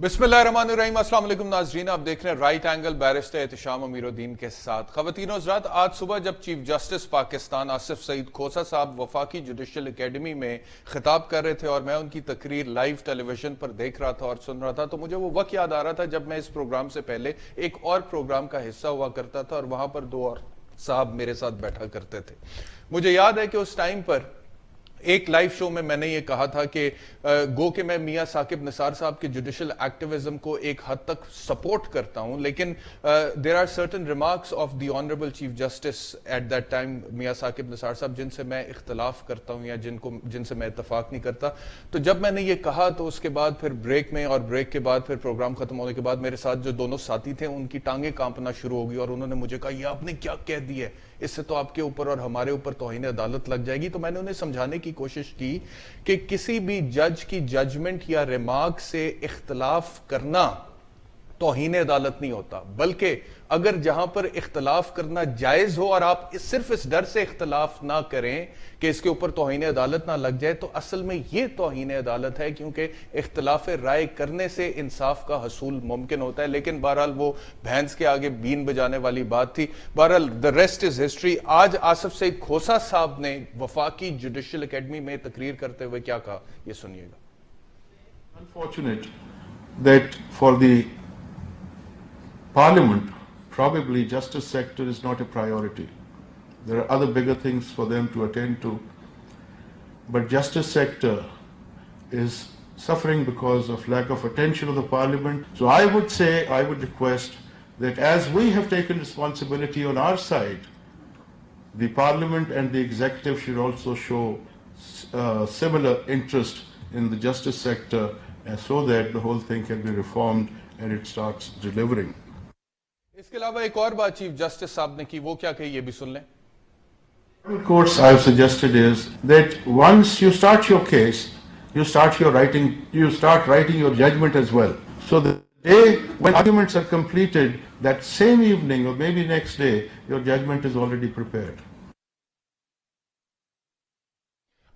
बिस्मिल्लाहिर्रहमानिर्रहीम। अस्सलाम वालेकुम नाज़रीन, आप देख रहे हैं right angle barrister Ehtesham Amiruddin के साथ। ख़वातीन हज़रात, आज सुबह जब चीफ जस्टिस पाकिस्तान आसिफ सईद खोसा साहब वफाकी जुडिशल एकेडमी में खिताब कर रहे थे और मैं उनकी तकरीर लाइव टेलीविजन पर देख रहा था और सुन रहा था, तो मुझे वो वक्त याद आ रहा था जब मैं इस प्रोग्राम से पहले एक और प्रोग्राम का हिस्सा हुआ करता था और वहां पर दो और साहब मेरे साथ बैठा करते थे। मुझे याद है कि उस टाइम पर एक लाइव शो में मैंने ये कहा था कि गो कि मैं मियां साकिब निसार साहब के जुडिशल एक्टिविज्म को एक हद तक सपोर्ट करता हूं, लेकिन there are certain remarks of the honourable chief justice at that time Mian Saqib Nisar साहब जिनसे मैं इख्तलाफ करता हूं या जिनसे मैं इत्तफाक नहीं करता। तो जब मैंने ये कहा तो उसके बाद फिर ब्रेक में और ब्रेक के बाद फिर प्रोग्राम खत्म होने के बाद मेरे साथ जो दोनों साथी थे उनकी टांगें कांपना शुरू हो गई और उन्होंने मुझे कहा, ये आपने क्या कह दिया है, इससे तो आपके ऊपर और हमारे ऊपर तौहीन अदालत लग जाएगी। तो मैंने उन्हें समझाने की कोशिश की कि किसी भी जज की जजमेंट या रिमार्क से इख्तलाफ करना तौहीन अदालत नहीं होता, बल्कि अगर जहां पर इख्तलाफ करना जायज हो और आप सिर्फ इस डर से इख्तलाफ ना करें कि इसके ऊपर तौहीन अदालत ना लग जाए, तो असल में यह तौहीन अदालत है, क्योंकि इख्तलाफ राय करने से इंसाफ का हसूल मुमकिन होता है। लेकिन बहरहाल वो भैंस के आगे बीन बजाने वाली बात थी। बहरहाल द रेस्ट इज हिस्ट्री। आज आसिफ सईद खोसा साहब ने वफाकी जुडिशल एकेडमी में तकरीर करते हुए क्या कहा, ये सुनिएगा। Unfortunate that for the Parliament, probably justice sector is not a priority. There are other bigger things for them to attend to, but justice sector is suffering because of lack of attention of the Parliament. So I would say, I would request that as we have taken responsibility on our side, the Parliament and the executive should also show similar interest in the justice sector, and so that the whole thing can be reformed and it starts delivering. इसके अलावा एक और बात chief justice साहब ने की, वो क्या कही ये भी सुन लें। Course I have suggested is that once you start your case, you start writing your judgment as well. So the day when arguments are completed, that same evening or maybe next day, your judgment is already prepared.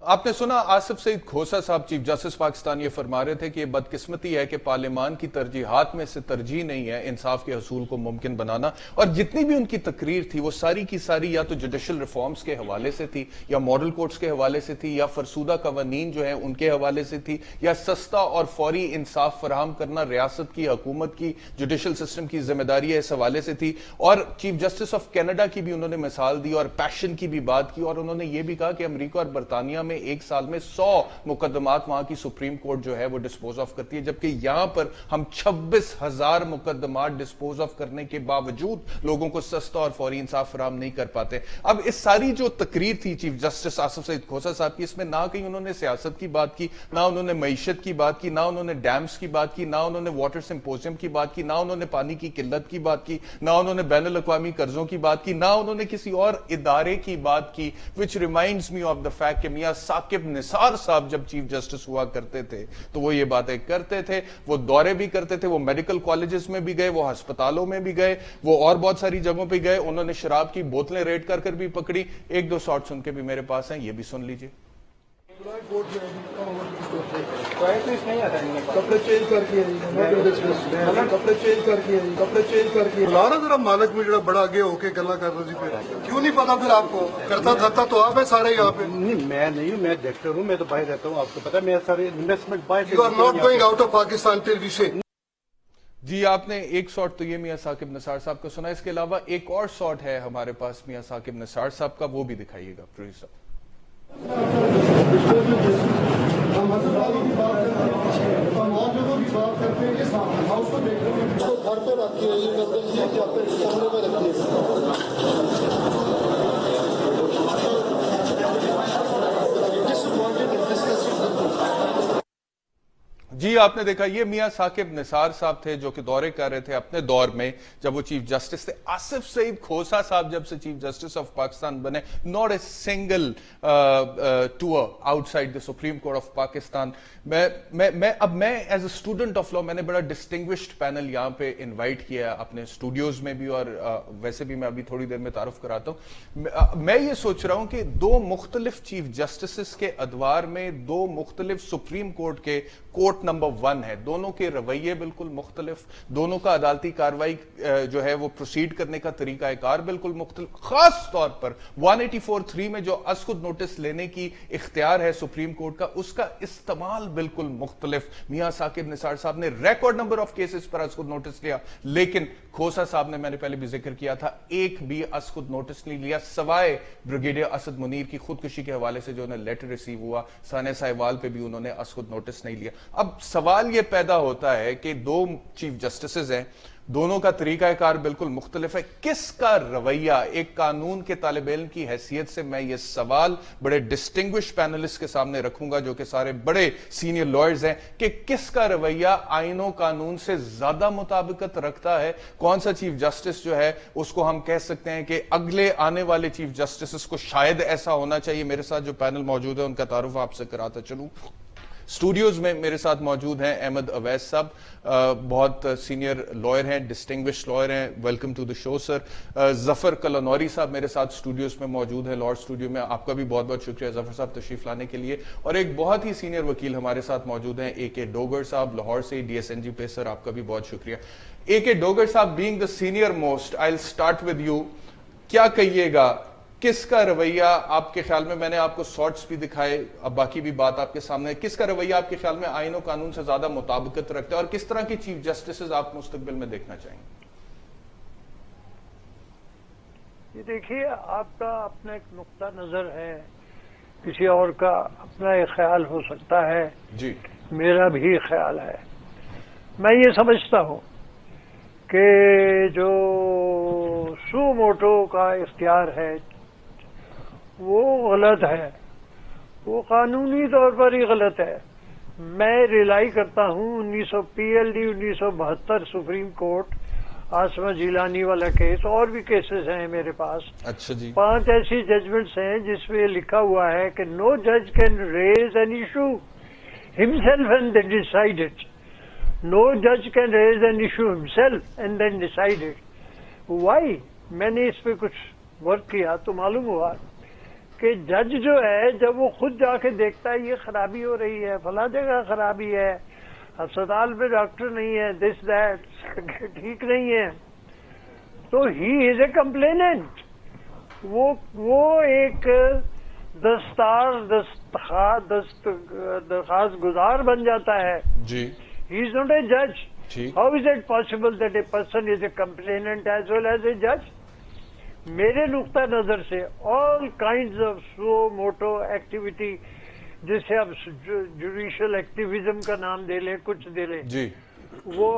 आपने सुना आसिफ सईद खोसा साहब chief justice Pakistan ये फरमा रहे थे कि ये बदकिस्मती है कि पार्लियामान की तरजीहात में से तरजीह नहीं है इंसाफ के हसूल को मुमकिन बनाना। और जितनी भी उनकी तकरीर थी वो सारी की सारी या तो जुडिशल रिफॉर्म्स के हवाले से थी, या मॉडल कोर्ट्स के हवाले से थी, या फरसूदा कवानीन जो है उनके हवाले से थी, या सस्ता और फौरी इंसाफ फराहम करना रियासत की हुकूमत की जुडिशल सिस्टम की जिम्मेदारी है, इस हवाले से थी। और चीफ जस्टिस ऑफ कैनेडा की भी उन्होंने मिसाल दी और पैशन की भी बात की, और उन्होंने ये भी कहा कि अमेरिका और बरतानिया में एक साल में 100 मुकदमात वहां की सुप्रीम कोर्ट जो है वो डिस्पोज ऑफ करती है, जबकि यहां पर हम 26,000 मुकदमात डिस्पोज ऑफ करने के बावजूद लोगों को सस्ता और फौरी इंसाफ फराहम नहीं कर पाते। अब इस सारी जो तकरीर थी चीफ जस्टिस आसिफ सईद खोसा साहब की, इसमें ना कहीं उन्होंने सियासत की बात की, ना उन्होंने मईशत की बात की, ना उन्होंने डैम्स की बात की, ना उन्होंने वाटर सिंपोजियम की बात की, ना उन्होंने पानी की किल्लत की बात की, ना उन्होंने बैनुल अक़वामी कर्जों की बात की, ना उन्होंने किसी और इदारे की बात की। Which reminds me of the fact कि मियां साकिब निसार साहब जब चीफ जस्टिस हुआ करते थे तो वो ये बातें करते थे, वो दौरे भी करते थे, वो मेडिकल कॉलेजेस में भी गए, वो अस्पतालों में भी गए, वो और बहुत सारी जगहों पे गए, उन्होंने शराब की बोतलें रेड कर भी पकड़ी। एक दो शॉट सुन के भी मेरे पास हैं, ये भी सुन लीजिए। कपड़े चेंज करके बुलाना जरा मालिक में जो बड़ा आगे होके गला कर रही फिर क्यों नहीं पता फिर आपको करता धरता तो आप है सारे यहाँ पे। नहीं मैं नहीं हूँ, मैं डायरेक्टर हूँ, मैं तो बाहर रहता हूँ, आपको पता है मैं सारे इन्वेस्टमेंट बाहर। You are not going out of Pakistan till we say. जी आपने एक शॉट तो ये मियां साकिब निसार साहब को सुना, इसके अलावा एक और शॉट है हमारे पास मियां साकिब निसार साहब का, वो भी दिखाइएगा प्रोड्यूसर। हम और लोगों की बात करते हैं, हाउस को देख रहे हैं, इसको घर पे रखिए, ये अपने कमरे में रखिए। जी आपने देखा ये मियां साकिब निसार साहब थे जो कि दौरे कर रहे थे अपने दौर में जब वो चीफ जस्टिस थे। आसिफ सईद खोसा साहब जब से चीफ जस्टिस ऑफ पाकिस्तान बने, not a single tour outside the supreme court of Pakistan. मैं as a student of law मैंने बड़ा डिस्टिंग्विश्ड पैनल यहाँ पे इन्वाइट किया अपने स्टूडियोज में भी, और वैसे भी मैं अभी थोड़ी देर में तारुफ कराता हूँ। मैं ये सोच रहा हूँ कि दो मुख्तलिफ चीफ जस्टिस के अदवार में दो मुख्तलिफ सुप्रीम कोर्ट के कोर्ट نمبر 1 ہے. دونوں کے رویے بالکل مختلف, دونوں کا عدالتی کاروائی جو ہے وہ پروسیڈ کرنے کا طریقہ کار بالکل مختلف. خاص طور پر 184(3) میں جو از خود نوٹس لینے کی اختیار ہے سپریم کورٹ کا, اس کا استعمال بالکل مختلف. میاں ثاقب نثار صاحب نے ریکارڈ نمبر آف کیسز پر از خود نوٹس لیا, لیکن کھوسا صاحب نے, میں نے پہلے بھی ذکر کیا تھا, ایک بھی از خود نوٹس نہیں لیا سوائے بریگیڈیئر اسد منیر کی خودکشی کے حوالے سے جو انہیں لیٹر ریسیو ہوا. ثانیہ ساہیوال پہ بھی انہوں نے از خود نوٹس نہیں لیا. اب سوال یہ پیدا ہوتا ہے کہ دو چیف جسٹسز ہیں, دونوں کا طریقہ کار بالکل مختلف ہے, کس کا رویہ, ایک قانون کے طالب علم کی حیثیت سے میں یہ سوال بڑے ڈسٹنگوش پینلسٹ کے سامنے رکھوں گا جو کہ سارے بڑے سینئر لائرز ہیں, کہ کس کا رویہ آئین و قانون سے زیادہ مطابقت رکھتا ہے. کون سا چیف جسٹس جو ہے اس کو ہم کہہ سکتے ہیں کہ اگلے آنے والے چیف جسٹسز کو شاید ایسا ہونا چاہیے. میرے ساتھ جو پینل موجود ہے ان کا تعارف آپ سے کراتا چلوں. اسٹوڈیوز میں میرے ساتھ موجود ہیں احمد اویس صاحب, بہت سینئر لائر ہیں, ڈسٹنگوش لائر ہیں, ویلکم ٹو دی شو سر. ظفر کلانوری صاحب میرے ساتھ اسٹوڈیوز میں موجود ہیں, لاہور اسٹوڈیو میں. آپ کا بھی بہت بہت شکریہ ظفر صاحب تشریف لانے کے لیے. اور ایک بہت ہی سینئر وکیل ہمارے ساتھ موجود ہیں, اے کے ڈوگر صاحب, لاہور سے, ڈی ایس این جی پہ. سر آپ کا بھی بہت شکریہ. اے کے ڈوگر صاحب, being the senior most, I will start with you. کیا کہیے گا, کس کا رویہ آپ کے خیال میں, میں نے آپ کو شارٹس بھی دکھائے, اب باقی بھی بات آپ کے سامنے ہے, کس کا رویہ آپ کے خیال میں آئین و قانون سے زیادہ مطابقت رکھتا ہے, اور کس طرح کی چیف جسٹسز آپ مستقبل میں دیکھنا چاہیں گے؟ یہ دیکھیے, آپ کا اپنا ایک نقطہ نظر ہے, کسی اور کا اپنا ایک خیال ہو سکتا ہے. جی, میرا بھی خیال ہے. میں یہ سمجھتا ہوں کہ جو سو موٹو کا اختیار ہے وہ غلط ہے, وہ قانونی طور پر ہی غلط ہے. میں ریلائی کرتا ہوں PLD 1972 سپریم کورٹ آسما جیلانی والا کیس, اور بھی کیسز ہیں میرے پاس. اچھا جی, 5 ایسی ججمنٹس ہیں جس میں لکھا ہوا ہے کہ نو جج can raise an issue himself and then decide it. No جج can raise an issue himself and then decide it. Why? میں نے اس پہ کچھ ورک کیا تو معلوم ہوا کہ جج جو ہے جب وہ خود جا کے دیکھتا ہے یہ خرابی ہو رہی ہے, فلاں جگہ خرابی ہے, اسپتال میں ڈاکٹر نہیں ہے, دس دیٹ ٹھیک نہیں ہے, تو ہی از اے کمپلیننٹ. وہ ایک درخواست گزار بن جاتا ہے. جی, ہی از ناٹ اے جج. ٹھیک, how is it possible that a person is a complainant as well as a جج؟ میرے نقطہ نظر سے all kinds of suo motu activity, جسے اب جوڈیشل ایکٹیویزم کا نام دے لیں, کچھ دے لیں, جی, وہ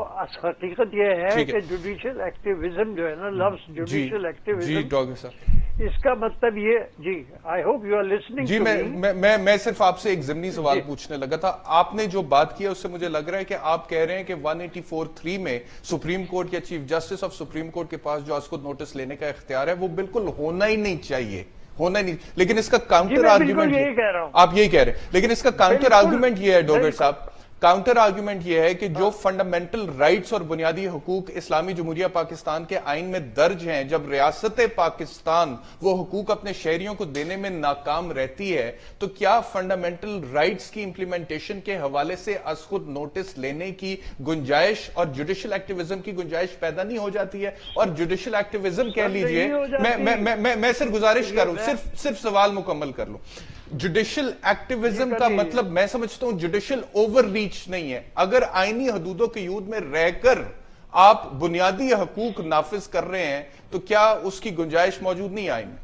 حقیقت یہ ہے ٹھیک ہے. کہ جوڈیشل ایکٹیویزم جو ہے نا, لفظ جوڈیشل جی ایکٹیویزم, ڈاکٹر صاحب, اس کا مطلب یہ, جی I hope you are listening. جی, میں صرف آپ سے ایک ضمنی سوال پوچھنے لگا تھا. آپ نے جو بات کیا اس سے مجھے لگ رہا ہے کہ آپ کہہ رہے ہیں کہ 184(3) میں سپریم کورٹ یا chief justice of supreme court کے پاس جو از خود نوٹس لینے کا اختیار ہے وہ بالکل ہونا ہی نہیں چاہیے, ہونا ہی نہیں. لیکن اس کا کاؤنٹر آرگیومنٹ, یہی کہہ رہا ہوں, آپ یہی کہہ رہے ہیں, لیکن اس کا کاؤنٹر آرگیومنٹ یہ ہے ڈوگر صاحب, کاؤنٹر آرگیومنٹ یہ ہے کہ جو فنڈامنٹل رائٹس اور بنیادی حقوق اسلامی جمہوریہ پاکستان کے آئین میں درج ہیں, جب ریاست پاکستان وہ حقوق اپنے شہریوں کو دینے میں ناکام رہتی ہے, تو کیا فنڈامنٹل رائٹس کی امپلیمنٹیشن کے حوالے سے از خود نوٹس لینے کی گنجائش اور جوڈیشل ایکٹیویزم کی گنجائش پیدا نہیں ہو جاتی ہے؟ اور جوڈیشل ایکٹیویزم کہہ لیجئے, میں صرف گزارش کروں, صرف سوال مکمل کر لوں. جوڈیشل ایکٹیویزم کا مطلب میں سمجھتا ہوں جوڈیشل اوور ریچ نہیں ہے. اگر آئینی حدود و قیود میں رہ کر آپ بنیادی حقوق نافذ کر رہے ہیں تو کیا اس کی گنجائش موجود نہیں آئین میں؟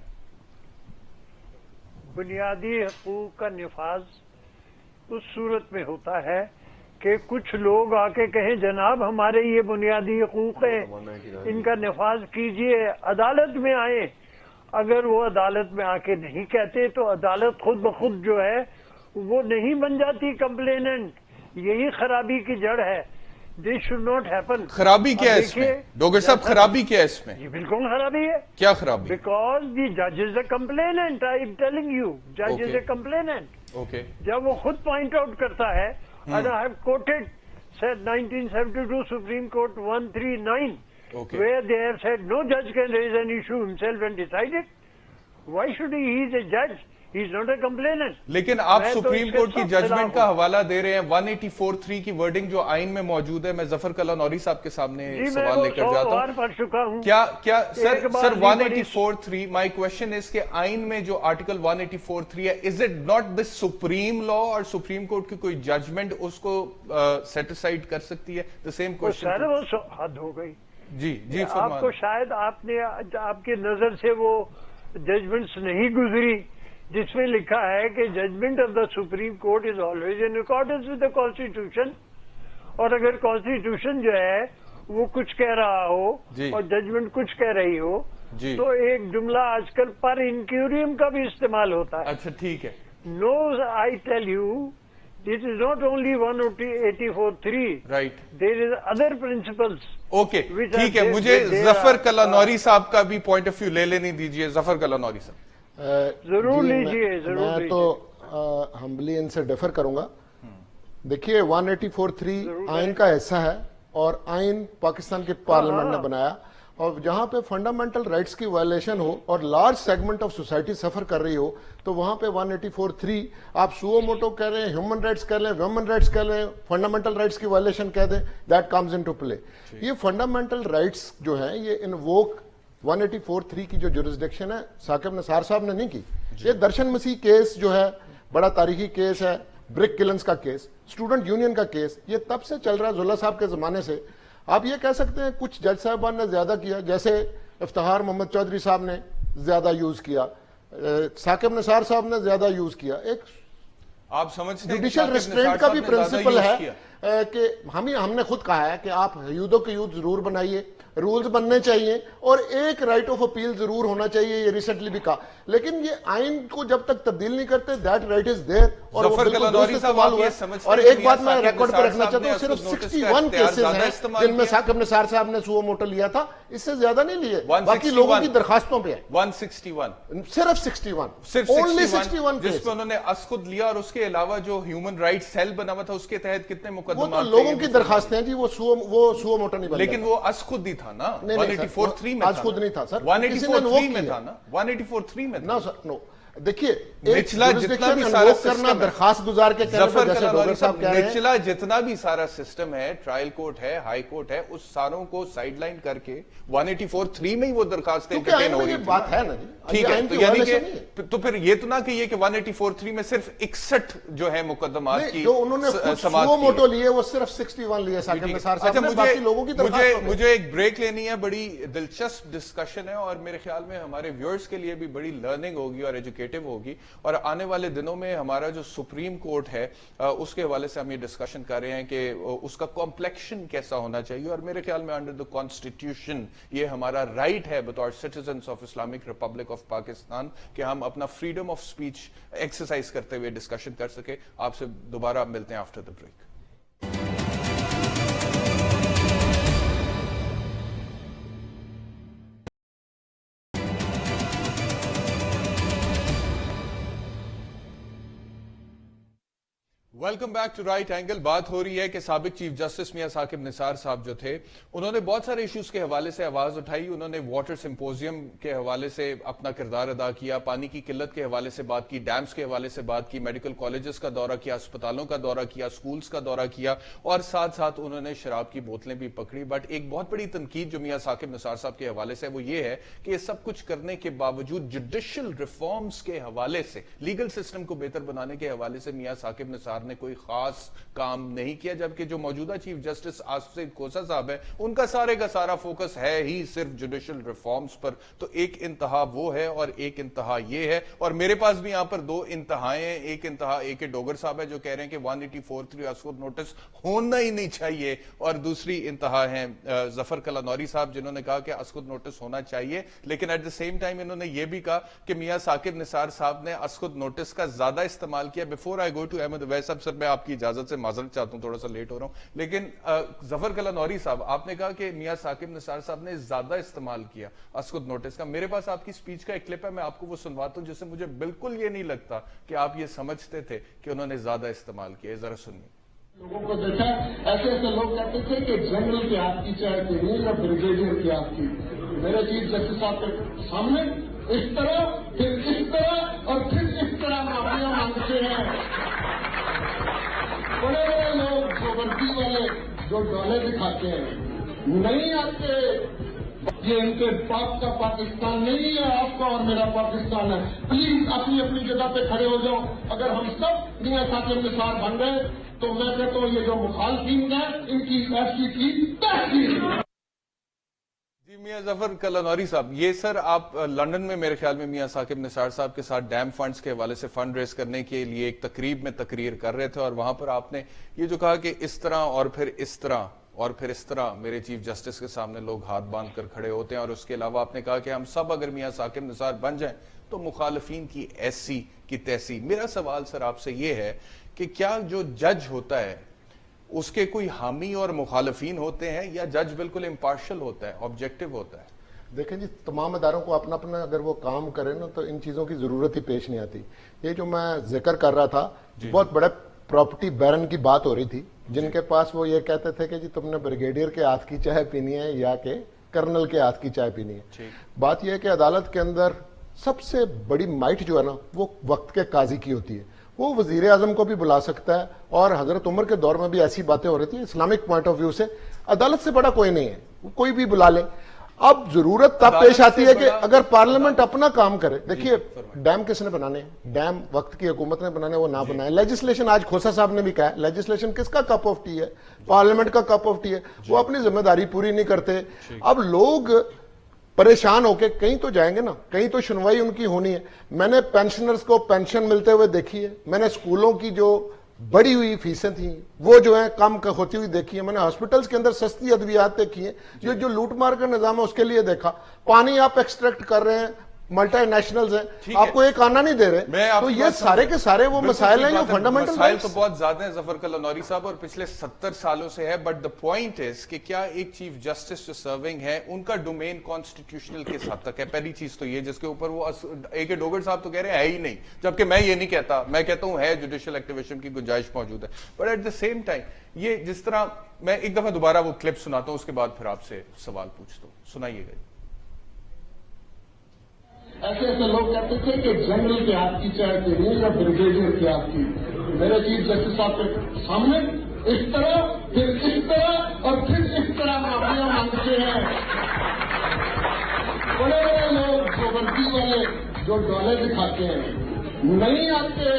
بنیادی حقوق کا نفاذ اس صورت میں ہوتا ہے کہ کچھ لوگ آ کے کہیں جناب ہمارے یہ بنیادی حقوق ہیں, ان کا نفاذ کیجئے, عدالت میں آئیں. اگر وہ عدالت میں آ کے نہیں کہتے تو عدالت خود بخود جو ہے وہ نہیں بن جاتی کمپلیننٹ. یہی خرابی کی جڑ ہے. This should not happen. خرابی کیا ہے اس میں ڈوگر صاحب, خرابی کیا ہے اس میں؟ یہ بالکل خرابی ہے. کیا خرابی؟ بیکاز دی جج is a complainant. I am telling you, جج از اے کمپلیننٹ. اوکے, جب وہ خود پوائنٹ آؤٹ کرتا ہے, and I have quoted said 1972 Supreme Court 139 where they have said no judge can raise an issue himself and decide it. Why should he? He is a judge. He is not a complainant. लेकिन आप supreme court की judgement का हवाला दे रहे हैं 184(3) की wording जो आइन में मौजूद है। मैं जफर कला नौरी साहब के सामने सवाल लेकर जाता हूं। पढ़ चुका हूं। क्या सर 184(3) माय क्वेश्चन इज कि आइन में जो आर्टिकल 184(3) है, is it not the supreme law और सुप्रीम कोर्ट की कोई जजमेंट उसको सेटिसाइड कर सकती है? The same question. वो हद हो गई जी आपको शायद आपकी नजर से वो जजमेंट्स नहीं गुजरी जिसमें लिखा है कि judgment of the supreme court is always in accordance with the constitution. और अगर कॉन्स्टिट्यूशन जो है वो कुछ कह रहा हो और जजमेंट कुछ कह रही हो तो एक जुमला आजकल पर इंक्यूरियम का भी इस्तेमाल होता है। अच्छा ठीक है। No I tell you this is not only 184(3). Right, there is other principles. Okay ठीक है, मुझे जफर कला नौरी साहब का भी पॉइंट ऑफ व्यू ले लेने दीजिए। जफर कला नौरी साहब जरूर लीजिए, जरूर मैं तो हम्बली इनसे डिफर करूंगा। देखिए 184(3) आइन का हिस्सा है और आइन पाकिस्तान के पार्लियामेंट ने बनाया, और जहां पे फंडामेंटल राइट्स की वायलेशन हो और लार्ज सेगमेंट ऑफ सोसाइटी सफर कर रही हो तो वहां पे 184(3) आप सुओ मोटो कह रहे हैं, ह्यूमन राइट्स कह रहे हैं, वुमेन राइट्स कह रहे हैं, फंडामेंटल राइट्स की वायलेशन कह दें, दैट कम्स इनटू प्ले। ये फंडामेंटल राइट्स जो है ये इन्वोक 184(3) की जो जुरिस्डिक्शन है साकिब निसार साहब ने नहीं की। ये दर्शन मसीह केस जो है बड़ा तारीखी केस है, ब्रिक किलन्स का केस, स्टूडेंट यूनियन का केस, ये तब से चल रहा है जुल्ला साहब के जमाने से। आप ये कह सकते हैं कुछ जज साहबान ने ज्यादा किया, जैसे इफ्तिखार मोहम्मद चौधरी साहब ने ज्यादा यूज किया, साकिब निसार साहब ने ज्यादा यूज किया। एक आप समझते हैं जुडिशियल रिस्ट्रेंट का भी प्रिंसिपल है कि हमने खुद कहा है कि आप यूदो के यूद जरूर बनाइए, रूल्स बनने चाहिए और एक राइट ऑफ अपील जरूर होना चाहिए, ये रिसेंटली भी कहा। लेकिन ये आइन को जब तक तब्दील नहीं करते दैट राइट इज देयर। और और एक बात मैं रिकॉर्ड पर रखना चाहता हूँ, सिर्फ 61 केसेस हैं जिनमें साकिब निसार साहब ने सुओ मोटो लिया था, इससे ज्यादा नहीं लिए, बाकी लोगों की दरखास्तों पे है 161, सिर्फ 61 ओनली 61 जिसमें उन्होंने असखुद लिया। और उसके अलावा जो ह्यूमन राइट सेल बना हुआ था उसके तहत कितने मुकदमे? वो तो लोगों की दरखास्तें हैं जी, वो सुओ मोटो नहीं बना, लेकिन वो असखुद ही था ना। 184(3) में आज खुद नहीं था सर, 184(3) में था ना, 184(3) में ना सर। नो देखिए, निचला जितना भी सारा करना दरखास्त गुजार के जफर कला साहब कह रहे हैं, निचला जितना भी सारा सिस्टम है, ट्रायल कोर्ट है, हाई कोर्ट है, उस सारों को साइडलाइन करके 184(3) में ही वो दरखास्त एंटरटेन हो रही थी। बात है ना, ठीक है, तो यानी कि तो फिर ये तो ना कहिए कि 184(3) में सिर्फ 61 जो है मुकदमात की जो उन्होंने सुओ मोटो लिए वो सिर्फ 61 लिए साकिब निसार साहब ने, बाकी लोगों की मुझे एक ब्रेक लेनी है। बड़ी दिलचस्प डिस्कशन है और मेरे ख्याल में हमारे व्यूअर्स के लिए भी बड़ी लर्निंग होगी और एजुकेटिव होगी। और आने वाले दिनों में हमारा जो सुप्रीम कोर्ट है उसके हवाले से हम ये डिस्कशन कर रहे हैं कि उसका कॉम्प्लेक्शन कैसा होना चाहिए। और मेरे ख्याल में अंडर द कॉन्स्टिट्यूशन ये हमारा राइट है बतौर citizens of Islamic Republic of Pakistan कि हम अपना फ्रीडम ऑफ स्पीच एक्सरसाइज करते हुए डिस्कशन कर सके। आपसे दोबारा मिलते हैं after the break. Welcome back to right angle. बात हो रही है कि साबिक चीफ जस्टिस मियां साकिब निसार साहब जो थे उन्होंने बहुत सारे इश्यूज के हवाले से आवाज उठाई। उन्होंने वाटर सिंपोजियम के हवाले से अपना किरदार अदा किया, पानी की किल्लत के हवाले से बात की, डैम्स के हवाले से बात की, मेडिकल कॉलेजेस का दौरा किया, अस्पतालों का दौरा किया, स्कूल्स का दौरा किया और साथ साथ उन्होंने शराब की बोतलें भी पकड़ी। बट एक बहुत बड़ी तनकीद जो मियां साकिब निसार साहब के हवाले से वो ये है कि ये सब कुछ करने के बावजूद जुडिशियल रिफॉर्म्स के हवाले से, लीगल सिस्टम को बेहतर बनाने के हवाले से मियां साकिब निसार ने कोई खास काम नहीं किया। जबकि जो मौजूदा चीफ जस्टिस आसिफ सईद खोसा साहब है उनका सारे का सारा फोकस है ही सिर्फ जुडिशियल रिफॉर्म्स पर। तो एक इंतहा वो है और एक इंतहा ये है। और मेरे पास भी यहां पर दो इंतहाएं हैं। एक इंतहा ए.के. डोगर साहब है जो कह रहे हैं कि 184(3) असखुद नोटिस होना ही नहीं चाहिए, और दूसरी इंतहा है जफर कला नौरी साहब जिन्होंने कहा कि असखुद नोटिस होना चाहिए, लेकिन एट द सेम टाइम इन्होंने यह भी कहा कि मियां साकिब निसार साहब ने असखुद नोटिस का ज्यादा इस्तेमाल किया। Before I go to Ahmed Awais साहब, सर मैं आपकी इजाजत से माजरत चाहता हूं, थोड़ा सा लेट हो रहा हूं, लेकिन जफर कला नौरी साहब आपने कहा कि मियां साकिब निसार साहब ने ज्यादा इस्तेमाल किया असखुद नोटिस का। मेरे पास आपकी स्पीच का एक क्लिप है, मैं आपको वो सुनवाता हूं जिससे मुझे बिल्कुल ये नहीं लगता कि आप ये समझते थे कि उन्होंने ज्यादा इस्तेमाल किया। जरा सुनिए। लोगों को देखा, ऐसे ऐसे लोग कहते थे कि जनरल की आपकी चाहे नहीं या ब्रिगेडियर की आपकी, मेरे चीफ जस्टिस साहब के सामने इस तरह फिर इस तरह और फिर इस तरह बड़े बड़े लोग जो वर्दी वाले जो डॉले दिखाते हैं नहीं आते, ये इनके बाप का पाकिस्तान नहीं है, आपका और मेरा पाकिस्तान है। प्लीज अपनी अपनी जगह पे खड़े हो जाओ। अगर हम सब मियां साकिब निसार बन गए तो मैं कहता हूँ ये जो मुखालफीन है इनकी ऐसी की तहसील। जी मियां जफर कलानौरी साहब, ये सर आप लंदन में मेरे ख्याल में मियां साकिब निसार साहब के साथ डैम फंड्स के हवाले से फंड रेज करने के लिए एक तकरीब में तकरीर कर रहे थे, और वहां पर आपने ये जो कहा कि इस तरह और फिर इस तरह और फिर इस तरह मेरे चीफ जस्टिस के सामने लोग हाथ बांध कर खड़े होते हैं, और उसके अलावा आपने कहा कि हम सब अगर मियां साकिब निसार बन जाएं तो मुखालफीन की ऐसी की तैसी। मेरा सवाल सर आपसे ये है कि क्या जो जज होता है उसके कोई हामी और मुखालफीन होते हैं, या जज बिल्कुल इम्पार्शल होता है, ऑब्जेक्टिव होता है? देखें जी, तमाम अदारों को अपना अपना अगर वो काम करें ना तो इन चीज़ों की ज़रूरत ही पेश नहीं आती। ये जो मैं जिक्र कर रहा था, बहुत बड़े प्रॉपर्टी बैरन की बात हो रही थी, जिनके पास वो ये कहते थे कि जी तुमने ब्रिगेडियर के हाथ की चाय पीनी है या कि कर्नल के हाथ की चाय पीनी है। बात यह है कि अदालत के अंदर सबसे बड़ी माइट जो है ना वो वक्त के काजी की होती है। वो वजीर आजम को भी बुला सकता है, और हजरत उमर के दौर में भी ऐसी बातें हो रही थी। इस्लामिक पॉइंट ऑफ व्यू से अदालत से बड़ा कोई नहीं है, कोई भी बुला ले। अब जरूरत तब पेश आती है कि अगर पार्लियामेंट अपना काम करे। देखिए, डैम किसने बनाने? डैम वक्त की हुकूमत ने बनाने, वो ना बनाए। लेजिस्लेशन, आज खोसा साहब ने भी कहा, लेजिस्लेशन किसका कप ऑफ टी है? पार्लियामेंट का कप ऑफ टी है। वो अपनी जिम्मेदारी पूरी नहीं करते। अब लोग परेशान होके कहीं तो जाएंगे ना, कहीं तो सुनवाई उनकी होनी है। मैंने पेंशनर्स को पेंशन मिलते हुए देखी है, मैंने स्कूलों की जो बढ़ी हुई फीसें थी वो जो है कम होती हुई देखी है, मैंने हॉस्पिटल्स के अंदर सस्ती अद्वियात देखी है। जो लूटमार का निजाम है उसके लिए देखा। पानी आप एक्सट्रैक्ट कर रहे हैं, मल्टी नेशनल्स हैं, आपको एक आना नहीं दे रहे। तो ये सारे के सारे वो मसाइल हैं जो फंडामेंटल मसाइल तो बहुत ज्यादा है जफर कलानौरी साहब, और पिछले 70 सालों से है। बट द पॉइंट इज कि क्या एक चीफ जस्टिस जो सर्विंग है उनका डोमेन कॉन्स्टिट्यूशनल किस हद तक है? पहली चीज तो ये, जिसके ऊपर वो AK डोगर साहब तो कह रहे हैं है ही नहीं, जबकि मैं ये नहीं कहता, मैं कहता हूं है, जुडिशियल एक्टिवेशन की गुंजाइश मौजूद है। But at the same time ये जिस तरह, मैं एक दफा दोबारा वो क्लिप सुनाता हूं, उसके बाद फिर आपसे सवाल पूछता हूं, सुनाइएगा। ऐसे ऐसे लोग कहते थे कि जनरल के हाथ की चाय पीनी है या ब्रिगेडियर के हाथ की। मेरे चीफ जस्टिस साहब के सामने इस तरह, फिर इस तरह और फिर इस तरह माफिया मांगते हैं। बड़े बड़े लोग जो वर्दी वाले जो डॉले दिखाते हैं नहीं आते,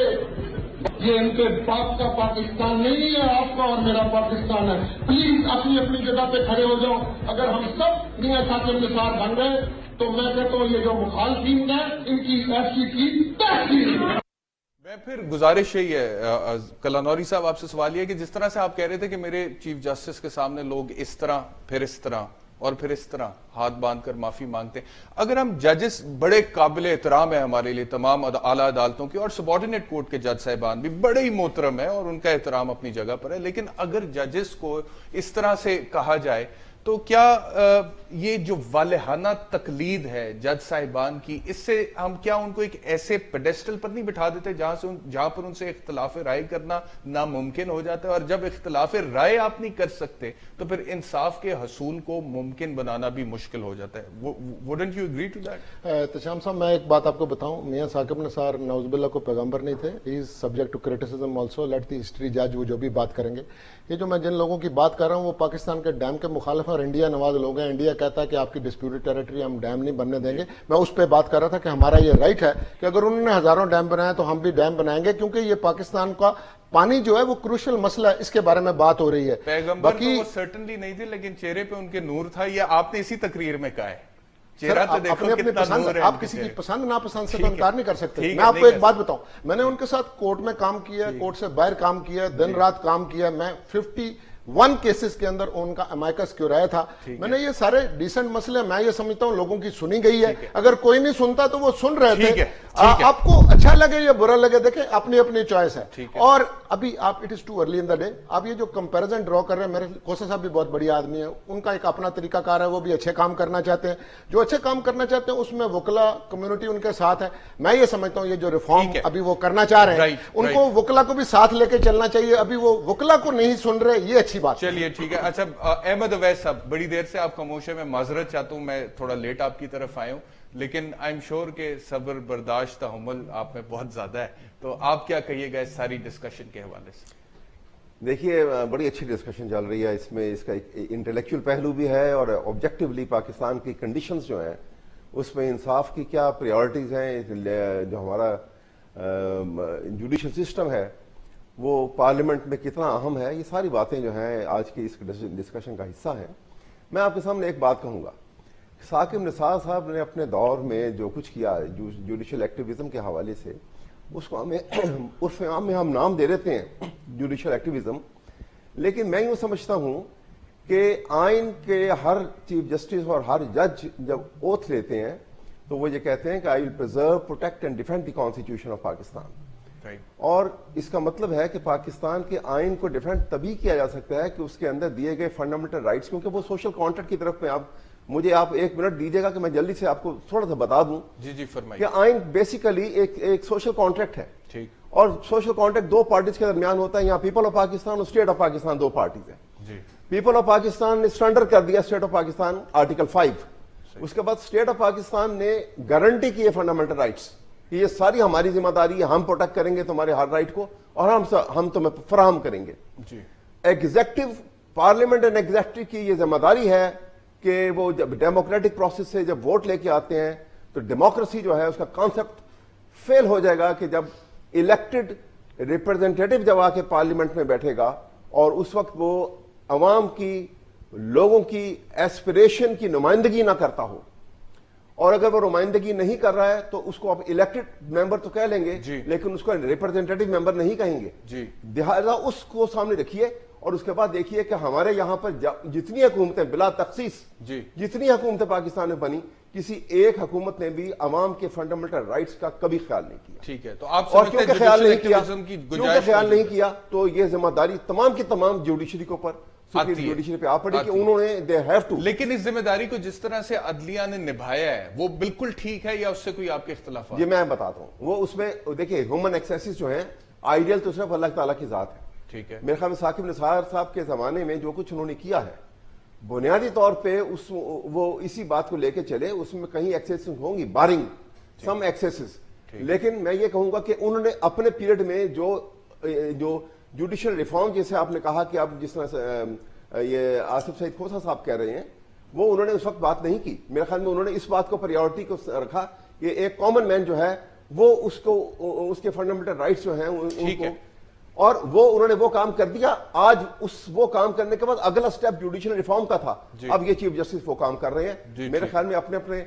ये इनके बाप का पाकिस्तान नहीं है, आपका और मेरा पाकिस्तान है। प्लीज अपनी अपनी जगह पे खड़े हो जाओ। अगर हम सब मियां साकिब निसार बन गए तो मैं कहता हूँ ये जो मुखालफीन है इनकी ऐसी की तहसील। मैं फिर गुजारिश यही है कलानौरी साहब, आपसे सवाल ये कि जिस तरह से आप कह रहे थे कि मेरे चीफ जस्टिस के सामने लोग इस तरह, फिर इस तरह और फिर इस तरह हाथ बांधकर माफी मांगते हैं, अगर हम जजेस बड़े काबिल एहतराम है हमारे लिए, तमाम आला अदालतों की और सबॉर्डिनेट कोर्ट के जज साहिबान भी बड़े ही मोहतरम है और उनका एहतराम अपनी जगह पर है, लेकिन अगर जजेस को इस तरह से कहा जाए तो क्या ये जो वालेहाना तकलीद है जज साहिबान की, इससे हम क्या उनको एक ऐसे पेडेस्टल पर नहीं बिठा देते जहां पर उनसे इख्तिलाफ राय करना नामुमकिन हो जाता है? और जब इख्तिलाफ राय आप नहीं कर सकते तो फिर इंसाफ के हसूल को मुमकिन बनाना भी मुश्किल हो जाता है। Wouldn't you agree to that? तशाम साहब, मैं एक बात आपको बताऊं, मियां साकिब निसार नौजुबिल्लाह को पैगंबर नहीं थे। He is subject to criticism also, let the history जज वो जो भी बात करेंगे। ये जो मैं जिन लोगों की बात कर रहा हूं वो पाकिस्तान के डैम के मुखालिफ और इंडिया नवाज लोग हैं। इंडिया कहता है कि आपकी डिस्प्यूटेड टेरिटरी हम डैम नहीं बनने देंगे। मैं उस पर बात कर रहा था कि हमारा ये राइट है कि अगर उन्होंने हजारों डैम बनाए तो हम भी डैम बनाएंगे, क्योंकि ये पाकिस्तान का पानी जो है वो क्रूशियल मसला है, इसके बारे में बात हो रही है। बाकी वो सर्टेनली नहीं थे, लेकिन चेहरे पे उनके नूर था, ये आपने इसी तकरीर में कहा है। चेहरा तो देखो अपने कितना पसंद, नूर है, आप किसी की पसंद नापसंद से तो इनकार नहीं कर सकते। मैं आपको एक बात बताऊं, मैंने उनके साथ कोर्ट में काम किया, कोर्ट से बाहर काम किया, दिन रात काम किया। मैं 51 केसेस के अंदर उनका अमाइकस क्यों रहा था। मैंने ये सारे डिसेंट मसले, मैं ये समझता हूं लोगों की सुनी गई है। अगर कोई नहीं सुनता तो वो सुन रहे थे। आपको अच्छा लगे या बुरा लगे, देखें अपनी अपनी चॉइस है। और अभी आप, it is too early in the day, आप ये जो कंपैरिजन ड्रॉ कर रहे हैं, मेरे खोसा साहब भी बहुत बढ़िया आदमी है, उनका एक अपना तरीकाकार है, वो भी अच्छे काम करना चाहते हैं। जो अच्छे काम करना चाहते हैं उसमें वकला कम्युनिटी उनके साथ है। मैं ये समझता हूं ये जो रिफॉर्म अभी वो करना चाह रहे हैं उनको वकला को भी साथ लेके चलना चाहिए। अभी वो वकला को नहीं सुन रहे, ये अच्छी बात। चलिए ठीक है। अच्छा अहमद अवैस साहब, बड़ी देर से आप खामोश है, मैं माजरत चाहता हूं, मैं थोड़ा लेट आपकी तरफ आया हूं, लेकिन आई एम श्योर के सब्र बर्दाश्त तहम्मुल आप में बहुत ज्यादा है, तो आप क्या कहिएगा इस सारी डिस्कशन के हवाले से? دیکھیے بڑی اچھی ڈسکشن چل رہی ہے، اس میں اس کا انٹلیکچوئل پہلو بھی ہے اور آبجیکٹیولی پاکستان کی کنڈیشنز جو ہیں اس میں انصاف کی کیا پریورٹیز ہیں، جو ہمارا جوڈیشل سسٹم ہے وہ پارلیمنٹ میں کتنا اہم ہے، یہ ساری باتیں جو ہیں آج کی اس ڈسکشن کا حصہ ہیں. میں آپ کے سامنے ایک بات کہوں گا، ثاقب نثار صاحب نے اپنے دور میں جو کچھ کیا جوڈیشل ایکٹیویزم کے حوالے سے، اس کو ہمیں عرف عام میں ہم نام دے دیتے ہیں جوڈیشل ایکٹیویزم، لیکن میں یوں سمجھتا ہوں کہ آئین کے ہر چیف جسٹس اور ہر جج جب اوتھ لیتے ہیں تو وہ یہ کہتے ہیں کہ I will preserve, protect and defend the constitution of Pakistan. اور اس کا مطلب ہے کہ پاکستان کے آئین کو ڈیفینڈ تبھی کیا جا سکتا ہے کہ اس کے اندر دیے گئے فنڈامنٹل رائٹس، کیونکہ وہ سوشل کانٹریکٹ کی طرف میں مجھے آپ 1 منٹ دیجیے گا کہ میں جلدی سے آپ کو تھوڑا سا بتا دوں. جی فرمائیے. کہ آئین بیسیکلی ایک سوشل کانٹریکٹ ہے، اور سوشل کانٹریکٹ 2 پارٹیز کے درمیان ہوتا ہے. یہاں پیپل آف پاکستان اور اسٹیٹ آف پاکستان 2 پارٹیز ہیں. پیپل آف پاکستان نے سرنڈر کر دیا اسٹیٹ آف پاکستان آرٹیکل 5. اس کے بعد اسٹیٹ آف پاکستان نے گارنٹی کی ہے فنڈامنٹل رائٹس کہ یہ ساری ہماری ذمہ داری ہے، ہم پروٹیکٹ کریں گے تمہارے ہر رائٹ کو اور ہم تمہیں فراہم کریں گے. ایگزیکٹو پارلیمنٹ اینڈ ایگزیکٹو کی یہ ذمہ داری ہے کہ وہ جب ڈیموکریٹک پروسیس سے جب ووٹ لے کے آتے ہیں تو ڈیموکریسی جو ہے اس کا کانسیپٹ فیل ہو جائے گا کہ جب الیکٹڈ ریپرزینٹیٹو جب آ کے پارلیمنٹ میں بیٹھے گا اور اس وقت وہ عوام کی، لوگوں کی ایسپریشن کی نمائندگی نہ کرتا ہو، اور اگر وہ نمائندگی نہیں کر رہا ہے تو اس کو آپ الیکٹڈ ممبر تو کہہ لیں گے لیکن اس کو ریپرزینٹیٹو ممبر نہیں کہیں گے. لہٰذا اس کو سامنے رکھیے اور اس کے بعد دیکھیے کہ ہمارے یہاں پر جتنی حکومتیں بلا تخصیص جتنی حکومتیں پاکستان میں بنی، کسی ایک حکومت نے بھی عوام کے فنڈامنٹل رائٹس کا کبھی خیال نہیں کیا. ٹھیک ہے، تو آپ اور کیونکہ خیال نہیں کیا تو یہ ذمہ داری تمام کی تمام جوڈیشری کے اوپر جوڈیشری پہ آ پڑی کہ انہوں نے they have to. لیکن اس ذمہ داری کو جس طرح سے عدلیہ نے نبھایا ہے وہ بالکل ٹھیک ہے یا اس سے کوئی آپ کے اختلافات؟ یہ میں بتاتا ہوں. وہ اس میں دیکھیں ہیومن ایکسیسز جو ہیں آئیڈیل تو صرف اللہ تعالیٰ کی ذات ہے. ٹھیک ہے، میرے خیال میں ثاقب نثار صاحب کے زمانے میں جو کچھ انہوں نے کیا ہے بنیادی طور پہ وہ اسی بات کو لے کے چلے. اس میں کہیں ایکسیسز ہوں گی، بارنگ سم ایکسیسز، لیکن میں یہ کہوں گا کہ انہوں نے اپنے پیریڈ میں جو جوڈیشل ریفارم جیسے آپ نے کہا کہ اب جس طرح سے یہ آصف سعید کھوسہ صاحب کہہ رہے ہیں، وہ انہوں نے اس وقت بات نہیں کی. میرے خیال میں انہوں نے اس بات کو پریورٹی کو رکھا کہ ایک کامن مین جو ہے وہ اس کے فنڈامنٹل رائٹس جو ہیں ان کو، اور وہ انہوں نے وہ کام کر دیا. آج وہ کام کرنے کے بعد اگلا سٹیپ جوڈیشل ریفارم کا تھا. اب یہ چیف جسٹس وہ کام کر رہے ہیں. میرے خیال میں اپنے اپنے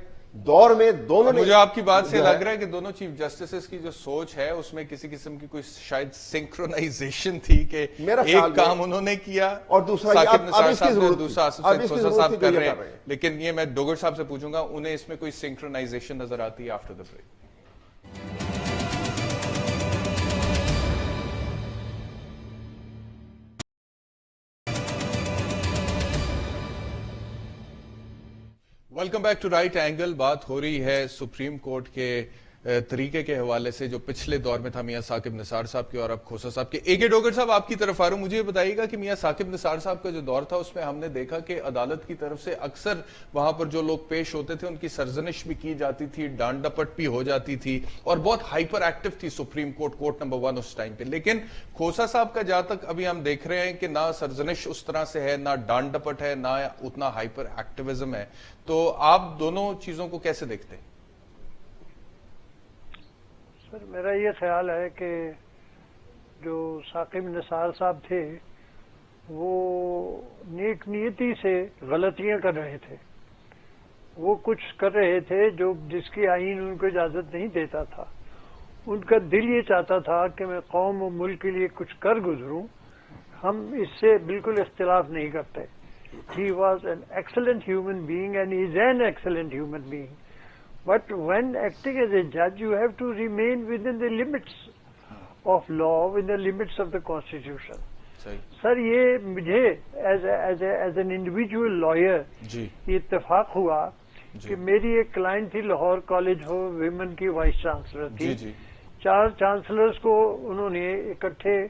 دور میں دونوں نے، مجھے آپ کی بات سے لگ رہا ہے کہ دونوں چیف جسٹسز کی جو سوچ ہے اس میں کسی قسم کی کوئی شاید سنکرونائزیشن تھی کہ ایک کام انہوں نے کیا اور دوسرا ثاقب نثار صاحب نے، دوسرا آصف سعید کھوسہ صاحب کر رہے ہیں. لیکن یہ میں ڈوگر صاحب سے پوچھوں گا انہیں اس میں کوئی سنکرونائزیشن نظر آتی ہے after the break? Welcome back to right angle. بات ہو رہی ہے سپریم کورٹ کے طریقے کے حوالے سے جو پچھلے دور میں تھا میاں ثاقب نثار صاحب کے اور اب کھوسہ صاحب کے. اے کے ڈوگر صاحب آپ کی طرف آ رہا ہوں. مجھے یہ بتائیے گا کہ میاں ثاقب نثار صاحب کا جو دور تھا اس میں ہم نے دیکھا کہ عدالت کی طرف سے اکثر وہاں پر جو لوگ پیش ہوتے تھے ان کی سرزنش بھی کی جاتی تھی، ڈانٹ ڈپٹ بھی ہو جاتی تھی اور بہت ہائپر ایکٹیو تھی سپریم کورٹ نمبر 1 اس ٹائم پہ. لیکن کھوسہ صاحب کا جہاں تک ابھی ہم دیکھ رہے ہیں کہ نہ سرزنش اس طرح سے ہے، نہ ڈانٹ ڈپٹ ہے، نہ اتنا ہائپر ایکٹیویزم ہے. تو آپ دونوں چیزوں کو کیسے دیکھتے ہیں؟ سر میرا یہ خیال ہے کہ جو ثاقب نثار صاحب تھے وہ نیک نیتی سے غلطیاں کر رہے تھے. وہ کچھ کر رہے تھے جو جس کی آئین ان کو اجازت نہیں دیتا تھا. ان کا دل یہ چاہتا تھا کہ میں قوم و ملک کے لیے کچھ کر گزروں. ہم اس سے بالکل اختلاف نہیں کرتے. He was an excellent human being and he is an excellent human being. But when acting as a judge, you have to remain within the limits of law, within the limits of the Constitution. سر یہ مجھے as an individual lawyer یہ اتفاق ہوا کہ میری ایک client تھی Lahore college ہو women کی وائس چانسلر تھی. 4 چانسلرز کو انہوں نے اکٹھے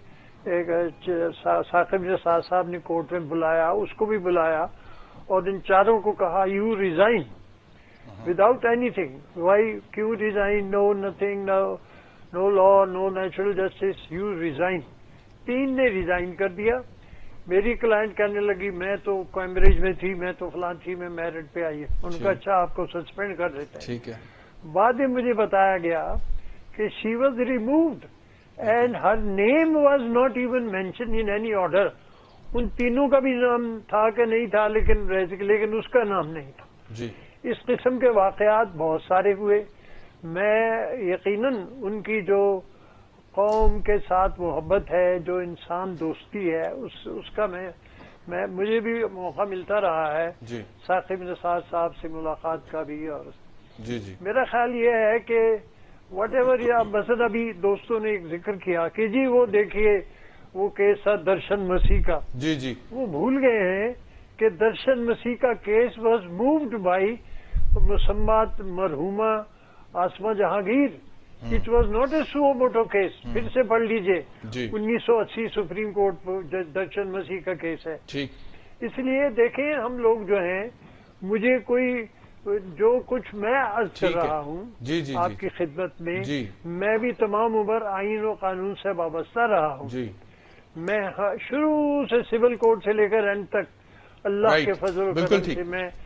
ثاقب نثار صاحب نے کورٹ میں بلایا، اس کو بھی بلایا اور ان چاروں کو کہا یو ریزائن وداؤٹ اینی تھنگ. وائی کیوں resign? No nothing, no law, no natural justice, you resign. 3 ने रिजाइन कर दिया। मेरी क्लाइंट कहने लगी मैं तो कैम्ब्रिज में थी, मैं तो फलां थी, मैं मेरिट पे आई है। उनका अच्छा आपको सस्पेंड कर देते हैं। ठीक है। बाद में मुझे बताया गया कि she was removed and her name was not even mention in any order. उन तीनों का भी नाम था कि नहीं था, लेकिन उसका नाम नहीं था जी। इस किस्म के वाकयात बहुत सारे हुए। मैं यकीनन उनकी जो कौम के साथ मोहब्बत है, जो इंसान दोस्ती है, उसका मैं मुझे भी मौका मिलता रहा है जी। साकिब निसार साहब से मुलाकात का भी। और जी जी। मेरा ख्याल ये है कि वट एवर या मसद अभी दोस्तों ने एक जिक्र किया कि जी वो देखिए वो केस था दर्शन मसीह का। जी जी। वो भूल गए हैं कि दर्शन मसीह का केस वॉज मूव्ड बाई मुसम्मात मरहुमा Asma Jahangir. It was not a suo motu case. फिर से पढ़ लीजिए, 1980 सुप्रीम कोर्ट दर्शन मसीह का केस है। ठीक। इसलिए देखें हम लोग जो हैं, मुझे कोई जो कुछ मैं अर्ज कर रहा हूँ आपकी खिदमत में, मैं भी तमाम उम्र आइन और कानून से वाबस्ता रहा हूँ। मैं शुरू से सिविल कोर्ट से लेकर एंड तक अल्लाह के फजल बिल्कुल ठीक।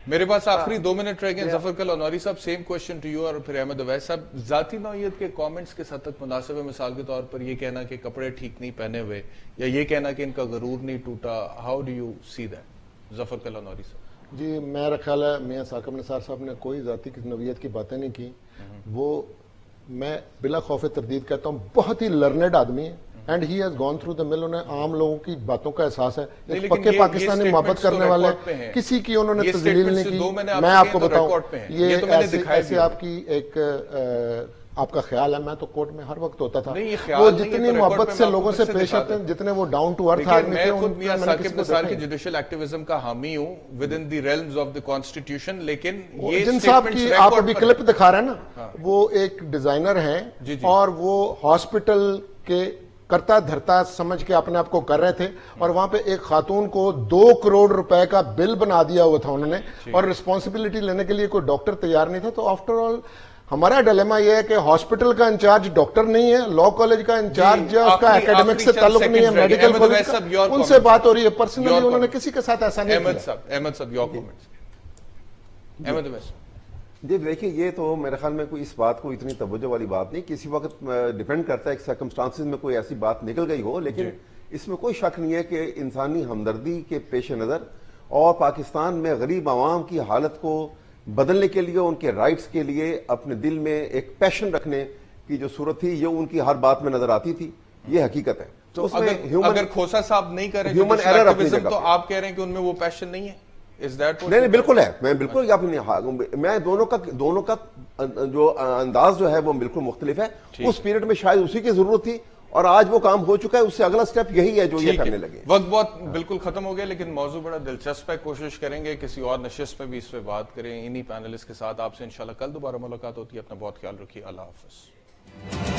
मेरे पास आखिरी 2 मिनट रह गए। जफर कल अनौरी साहब, सेम क्वेश्चन टू यू। और फिर अहमद अवैस साहब, जाती नौयत के कमेंट्स के साथ तक मुनासिब है? मिसाल के तौर पर ये कहना कि कपड़े ठीक नहीं पहने हुए, या ये कहना कि इनका गरूर नहीं टूटा, how do you see that? Zafar कल अनौरी साहब जी, मेरा ख्याल है मियां साकिब निसार साहब ने कोई जाती की नौयत की बातें नहीं की। वो मैं बिला खौफ तरदीद कहता हूँ बहुत ही लर्नेड आदमी है and he has gone through the mill. उन्हें आम लोगों की बातों का एहसास है। एक पक्के पाकिस्तानी मोहब्बत करने वाले, किसी की उन्होंने तजलील नहीं की। मैं आपको बताऊं, ये ऐसे आपकी एक आपका ख्याल है, मैं तो कोर्ट में हर वक्त होता था। वो जितनी मोहब्बत से लोगों से पेश आते हैं, जितने वो डाउन टू अर्थ आदमी थे, मैं खुद मियां साकिब निसार के जुडिशियल एक्टिविज्म का हामी हूं with in the realms of the constitution. लेकिन ये जिन साहब की आप अभी क्लिप दिखा रहे हैं ना, वो एक डिजाइनर हैं और वो हॉस्पिटल के करता धरता समझ के अपने आप को कर रहे थे, और वहां पे एक खातून को 2 करोड़ रुपए का बिल बना दिया हुआ था उन्होंने, और रिस्पॉन्सिबिलिटी लेने के लिए कोई डॉक्टर तैयार नहीं था। तो आफ्टर ऑल हमारा डिलेमा यह है कि हॉस्पिटल का इंचार्ज डॉक्टर नहीं है, लॉ कॉलेज का इंचार्ज है, उसका एकेडमिक से ताल्लुक नहीं है, मेडिकल कॉलेज का, उनसे बात हो रही है पर्सनली, उन्होंने किसी के साथ ऐसा नहीं किया। अहमद साहब, योर कमेंट्स। अहमद अवैस जी, देखिए ये तो मेरे ख्याल में कोई इस बात को इतनी तवज्जो वाली बात नहीं, किसी वक्त डिपेंड करता है कि सर्कमस्टांसेस में कोई ऐसी बात निकल गई हो, लेकिन इसमें कोई शक नहीं है कि इंसानी हमदर्दी के पेश नज़र और पाकिस्तान में गरीब आवाम की हालत को बदलने के लिए, उनके राइट्स के लिए अपने दिल में एक पैशन रखने की जो सूरत थी, ये उनकी हर बात में नजर आती थी। ये हकीकत है। तो अगर खोसा साहब नहीं करें ह्यूमन एरर अपनी जगह, तो आप कह रहे हैं कि उनमें वो पैशन नहीं है? नहीं, बिल्कुल है। मैं बिल्कुल मैं दोनों का जो अंदाज जो है वो बिल्कुल मुख्तलिफ है। उस पीरियड में शायद उसी की जरूरत थी, और आज वो काम हो चुका है। उससे अगला स्टेप यही है जो ये करने लगे। वक्त बहुत बिल्कुल खत्म हो गया, लेकिन मौजू बड़ा दिलचस्प है। कोशिश करेंगे किसी और नशिस्त में भी इस पे बात करें इन्हीं पैनलिस्ट के साथ। आपसे इंशाल्लाह कल दोबारा मुलाकात होती है। अपना बहुत ख्याल रखिए। अल्लाह हाफिज।